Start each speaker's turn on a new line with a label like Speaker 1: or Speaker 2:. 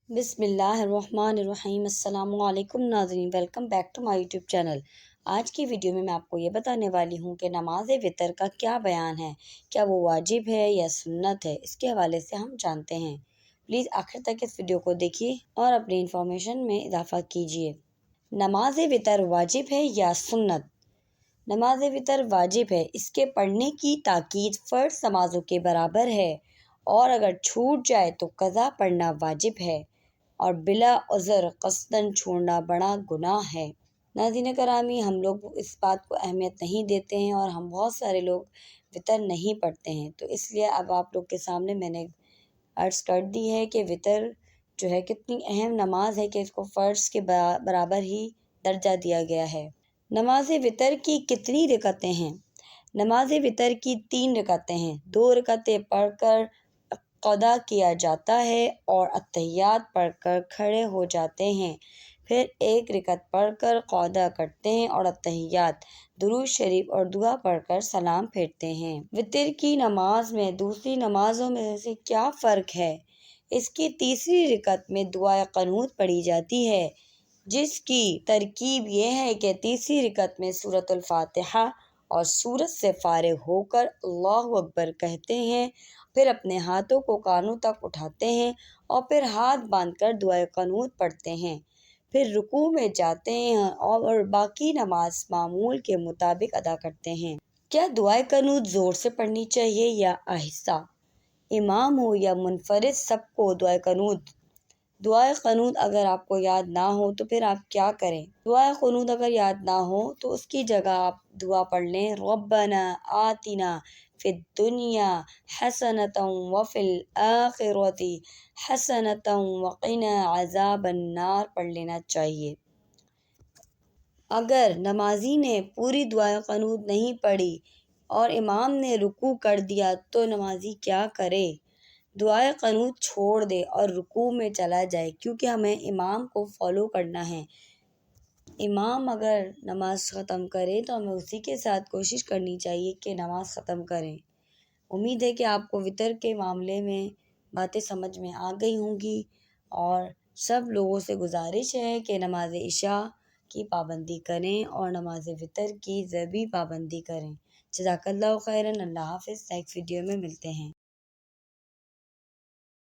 Speaker 1: بسم اللہ الرحمن الرحیم۔ السلام علیکم ناظرین، welcome back to my YouTube channel. آج کی ویڈیو میں آپ کو یہ بتانے والی ہوں کہ نماز وتر کا کیا بیان ہے، کیا وہ واجب ہے یا سنت ہے، اس کے حوالے سے ہم جانتے ہیں۔ پلیز آخر تک اس ویڈیو کو دیکھیے اور اپنی انفارمیشن میں اضافہ کیجیے۔ نماز وتر واجب ہے یا سنت؟ نماز وتر واجب ہے، اس کے پڑھنے کی تاکید فرض نمازوں کے برابر ہے، اور اگر چھوٹ جائے تو قضا پڑھنا واجب ہے، اور بلا عذر قصداً چھوڑنا بڑا گناہ ہے۔ ناظرین کرامی، ہم لوگ اس بات کو اہمیت نہیں دیتے ہیں اور ہم بہت سارے لوگ وتر نہیں پڑھتے ہیں، تو اس لیے اب آپ لوگ کے سامنے میں نے عرض کر دی ہے کہ وتر جو ہے کتنی اہم نماز ہے کہ اس کو فرض کے برابر ہی درجہ دیا گیا ہے۔ نماز وتر کی کتنی رکعتیں ہیں؟ نماز وتر کی 3 رکعتیں ہیں۔ 2 رکعتیں پڑھ کر قضا کیا جاتا ہے اور اتحیات پڑھ کر کھڑے ہو جاتے ہیں، پھر 1 رکعت پڑھ کر قضا کرتے ہیں اور اتحیات، درود شریف اور دعا پڑھ کر سلام پھیرتے ہیں۔ وتر کی نماز میں دوسری نمازوں میں سے کیا فرق ہے؟ اس کی تیسری رکعت میں دعائے قنوت پڑھی جاتی ہے، جس کی ترکیب یہ ہے کہ تیسری رکعت میں سورۃ الفاتحہ اور سورت سے فارغ ہو کر اللہ اکبر کہتے ہیں، پھر اپنے ہاتھوں کو کانوں تک اٹھاتے ہیں اور پھر ہاتھ باندھ کر دعائے قنوت پڑھتے ہیں، پھر رکوع میں جاتے ہیں اور باقی نماز معمول کے مطابق ادا کرتے ہیں۔ کیا دعائے قنوت زور سے پڑھنی چاہیے یا آہستہ؟ امام ہو یا منفرد، سب کو دعائے قنوت اگر آپ کو یاد نہ ہو تو پھر آپ کیا کریں؟ دعائے قنوت اگر یاد نہ ہو تو اس کی جگہ آپ دعا پڑھ لیں، ربنا آتنا فی الدنیا حسنۃ وفی الآخرۃ حسنۃ وقنا عذاب النار پڑھ لینا چاہیے۔ اگر نمازی نے پوری دعائے قنوت نہیں پڑھی اور امام نے رکوع کر دیا تو نمازی کیا کرے؟ دعائے قنوت چھوڑ دے اور رکوع میں چلا جائے، کیونکہ ہمیں امام کو فالو کرنا ہے۔ امام اگر نماز ختم کرے تو ہمیں اسی کے ساتھ کوشش کرنی چاہیے کہ نماز ختم کریں۔ امید ہے کہ آپ کو وتر کے معاملے میں باتیں سمجھ میں آ گئی ہوں گی، اور سب لوگوں سے گزارش ہے کہ نماز عشاء کی پابندی کریں اور نماز وتر کی بھی پابندی کریں۔ جزاک اللہ خیراً۔ اللہ حافظ۔ نیکسٹ ویڈیو میں ملتے ہیں۔